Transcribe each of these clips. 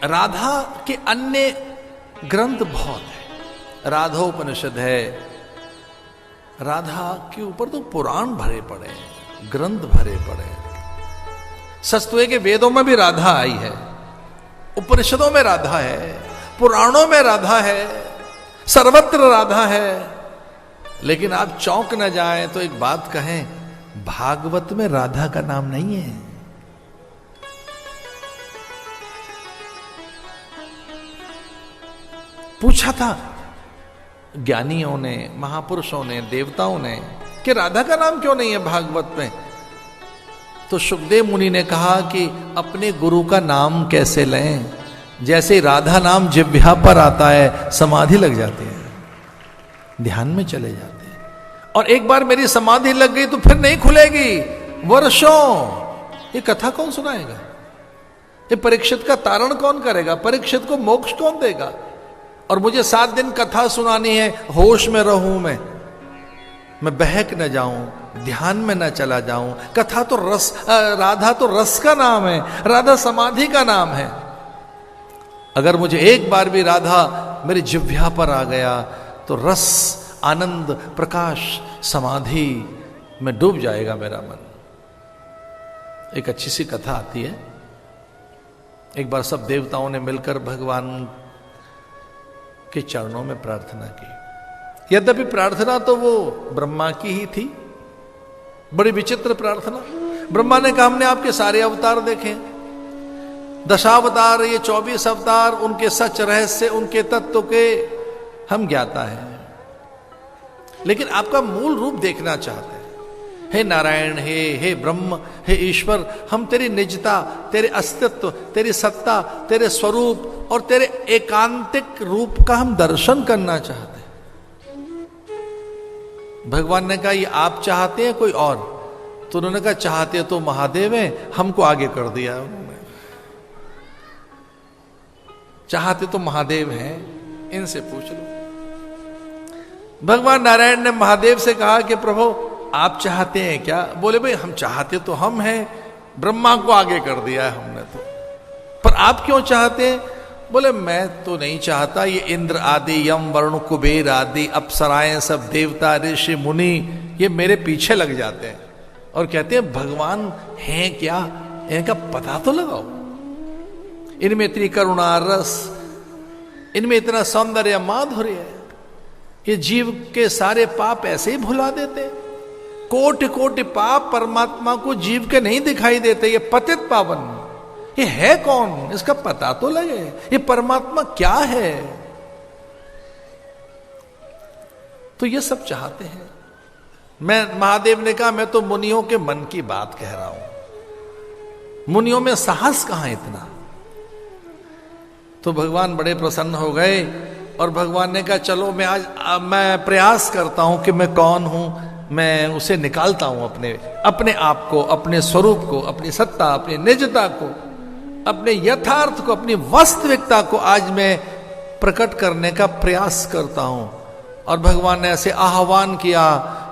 राधा के अन्य ग्रंथ बहुत है, राधोपनिषद है, राधा के ऊपर तो पुराण भरे पड़े हैं, ग्रंथ भरे पड़े हैं। सच तो है कि वेदों में भी राधा आई है, उपनिषदों में राधा है, पुराणों में राधा है, सर्वत्र राधा है। लेकिन आप चौंक न जाएं तो एक बात कहें, भागवत में राधा का नाम नहीं है। पूछा था ज्ञानियों ने, महापुरुषों ने, देवताओं ने कि राधा का नाम क्यों नहीं है भागवत में। तो सुखदेव मुनि ने कहा कि अपने गुरु का नाम कैसे लें, जैसे राधा नाम जिह्वा पर आता है समाधि लग जाती है, ध्यान में चले जाते हैं। और एक बार मेरी समाधि लग गई तो फिर नहीं खुलेगी वर्षों। ये कथा कौन सुनाएगा, ये परीक्षित का तारण कौन करेगा, परीक्षित को मोक्ष कौन देगा। और मुझे 7 दिन कथा सुनानी है, होश में रहूं मैं बहक न जाऊं, ध्यान में न चला जाऊं। कथा तो रस, राधा तो रस का नाम है, राधा समाधि का नाम है। अगर मुझे एक बार भी राधा मेरी जिह्वा पर आ गया तो रस, आनंद, प्रकाश, समाधि में डूब जाएगा मेरा मन। एक अच्छी सी कथा आती है, एक बार सब देवताओं ने मिलकर भगवान के चरणों में प्रार्थना की। यद्यपि प्रार्थना तो वो ब्रह्मा की ही थी, बड़ी विचित्र प्रार्थना। ब्रह्मा ने कहा हमने आपके सारे अवतार देखे, दशावतार, ये 24 अवतार, उनके सच रहस्य, उनके तत्व के हम ज्ञाता हैं, लेकिन आपका मूल रूप देखना चाहते हैं। हे नारायण, हे ब्रह्म, हे ईश्वर, हम तेरी निजता, तेरे अस्तित्व, तेरी सत्ता, तेरे स्वरूप और तेरे एकांतिक रूप का हम दर्शन करना चाहते हैं। भगवान ने कहा ये आप चाहते हैं कोई और? तो उन्होंने कहा चाहते तो महादेव हैं, हमको आगे कर दिया उन्होंने। चाहते तो महादेव हैं, इनसे पूछ लो। भगवान नारायण ने महादेव से कहा कि प्रभु आप चाहते हैं क्या? बोले भाई हम चाहते तो हम हैं, ब्रह्मा को आगे कर दिया है हमने तो, पर आप क्यों चाहते हैं? बोले मैं तो नहीं चाहता, ये इंद्र आदि, यम, वरुण, कुबेर आदि अप्सराएं, सब देवता, ऋषि, मुनि, ये मेरे पीछे लग जाते हैं और कहते हैं भगवान हैं क्या, इनका पता तो लगाओ। इनमें इतनी करुणा, रस, इनमें इतना सौंदर्य, माधुर्य है, ये जीव के सारे पाप ऐसे ही भुला देते। कोटि कोटि पाप परमात्मा को जीव के नहीं दिखाई देते। ये पतित पावन, ये है कौन, इसका पता तो लगे, ये परमात्मा क्या है। तो ये सब चाहते हैं। मैं, महादेव ने कहा मैं तो मुनियों के मन की बात कह रहा हूं, मुनियों में साहस कहां इतना। तो भगवान बड़े प्रसन्न हो गए और भगवान ने कहा चलो मैं प्रयास करता हूं कि मैं कौन हूं, मैं उसे निकालता हूं अपने आप को, अपने स्वरूप को, अपनी सत्ता, अपनी निजता को, अपने यथार्थ को, अपनी वास्तविकता को आज मैं प्रकट करने का प्रयास करता हूं। और भगवान ने ऐसे आह्वान किया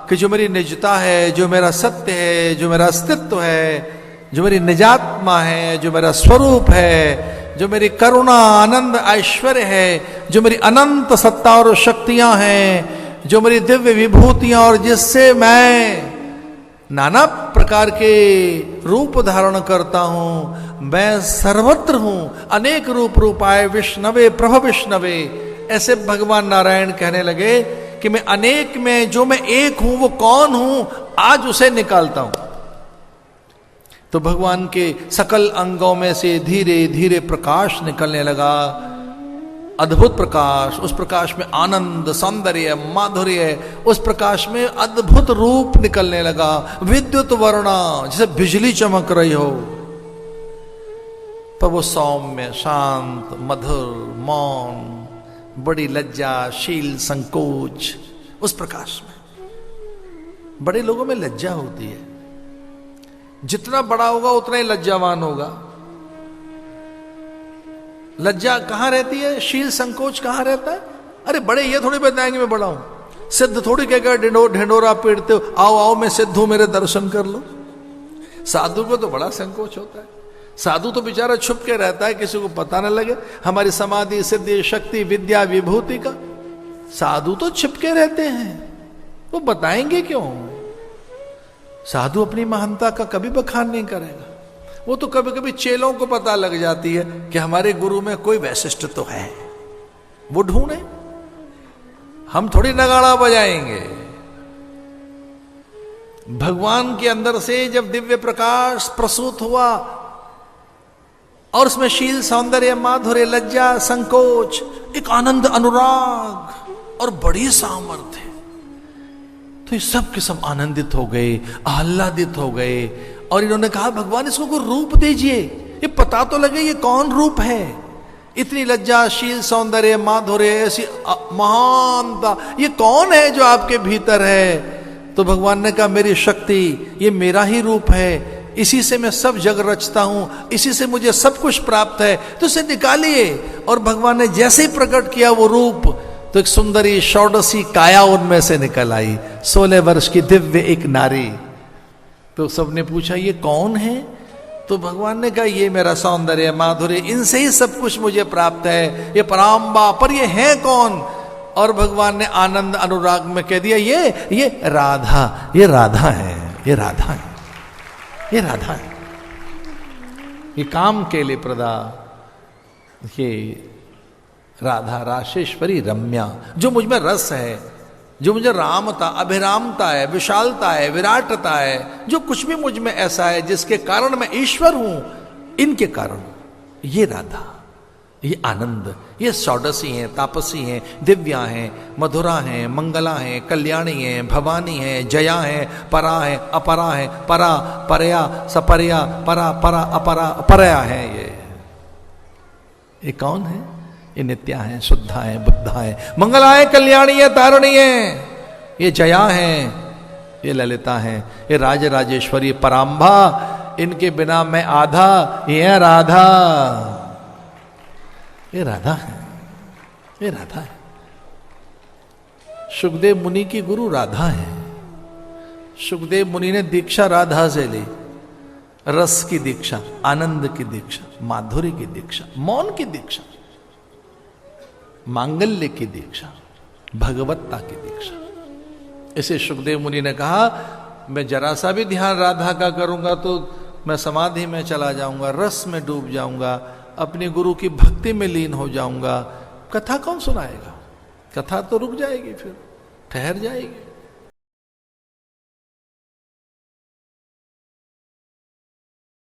कि जो मेरी निजता है, जो मेरा सत्य है, जो मेरा अस्तित्व है, जो मेरी निजात्मा है, जो मेरा स्वरूप है, जो मेरी करुणा, आनंद, ऐश्वर्य है, जो मेरी अनंत सत्ता और शक्तियां हैं, जो मेरी दिव्य विभूतियां और जिससे मैं नाना प्रकार के रूप धारण करता हूं, मैं सर्वत्र हूं, अनेक रूप रूपाय विष्णवे प्रभ विष्णवे। ऐसे भगवान नारायण कहने लगे कि मैं अनेक में जो मैं एक हूं वो कौन हूं, आज उसे निकालता हूं। तो भगवान के सकल अंगों में से धीरे धीरे प्रकाश निकलने लगा, अद्भुत प्रकाश। उस प्रकाश में आनंद, सौंदर्य, माधुर्य, उस प्रकाश में अद्भुत रूप निकलने लगा, विद्युत वर्णा, जैसे बिजली चमक रही हो। पर वो सौम्य, शांत, मधुर, मौन, बड़ी लज्जाशील, संकोच उस प्रकाश में। बड़े लोगों में लज्जा होती है, जितना बड़ा होगा उतना ही लज्जावान होगा। लज्जा कहां रहती है, शील संकोच कहां रहता है? अरे बड़े ये थोड़ी बताएंगे मैं बड़ा हूं, सिद्ध थोड़ी कहकर ढिंडोरा पीटते हो, आओ आओ मैं सिद्ध हूं, मेरे दर्शन कर लो। साधु को तो बड़ा संकोच होता है, साधु तो बेचारा छुप के रहता है, किसी को पता न लगे। हमारी समाधि, सिद्धि, शक्ति, विद्या, विभूति का साधु तो छिप के रहते हैं, वो बताएंगे क्यों? साधु अपनी महानता का कभी बखान नहीं करेगा। वो तो कभी कभी चेलों को पता लग जाती है कि हमारे गुरु में कोई वैशिष्ट तो है, वो ढूंढे, हम थोड़ी नगाड़ा बजाएंगे। भगवान के अंदर से जब दिव्य प्रकाश प्रसूत हुआ और उसमें शील, सौंदर्य, माधुर्य, लज्जा, संकोच, एक आनंद, अनुराग और बड़ी सामर्थ्य, तो ये सब के सब आनंदित हो गए, आह्लादित हो गए। और इन्होंने कहा भगवान इसको कोई रूप दीजिए, ये पता तो लगे ये कौन रूप है। इतनी लज्जा, शील, सौंदर्य, माधुर्य, ऐसी महानता, ये कौन है जो आपके भीतर है? तो भगवान ने कहा मेरी शक्ति, ये मेरा ही रूप है, इसी से मैं सब जग रचता हूं, इसी से मुझे सब कुछ प्राप्त है, तो इसे निकालिए। और भगवान ने जैसे ही प्रकट किया वो रूप, तो एक सुंदरी षोडशी काया उनमें से निकल आई, 16 वर्ष की दिव्य एक नारी। तो सबने पूछा ये कौन है? तो भगवान ने कहा ये मेरा सौंदर्य, माधुर्य, इनसे ही सब कुछ मुझे प्राप्त है, ये पराम्बा। पर ये है कौन? और भगवान ने आनंद अनुराग में कह दिया ये राधा, ये राधा है, ये राधा है, ये राधा है, ये काम के लिए प्रदा, ये राधा राशेश्वरी रम्या, जो मुझ में रस है, जो मुझे रामता, अभिरामता है, विशालता है, विराटता है, जो कुछ भी मुझ में ऐसा है जिसके कारण मैं ईश्वर हूं, इनके कारण ये राधा, ये आनंद, ये षोडशी हैं, तापसी हैं, दिव्या हैं, मधुरा हैं, मंगला हैं, कल्याणी हैं, भवानी हैं, जया हैं, परा हैं, अपरा हैं, परा, परया, सपरया, परा, परा, अपरा, अपरया हैं। ये कौन है? ये नित्या है, शुद्धा है, बुद्धा है, मंगला है, कल्याणी है, तारणी है, ये जया है, ये ललिता है, ये राज राजेश्वरी पराम्भा, इनके बिना मैं आधा, ये राधा, ये राधा है, ये राधा है। सुखदेव मुनि की गुरु राधा है। सुखदेव मुनि ने दीक्षा राधा से ली, रस की दीक्षा, आनंद की दीक्षा, माधुर्य की दीक्षा, मौन की दीक्षा, मांगल्य की दीक्षा, भगवत्ता की दीक्षा। इसे सुखदेव मुनि ने कहा मैं जरा सा भी ध्यान राधा का करूंगा तो मैं समाधि में चला जाऊंगा, रस में डूब जाऊंगा, अपने गुरु की भक्ति में लीन हो जाऊंगा। कथा कौन सुनाएगा? कथा तो रुक जाएगी, फिर ठहर जाएगी।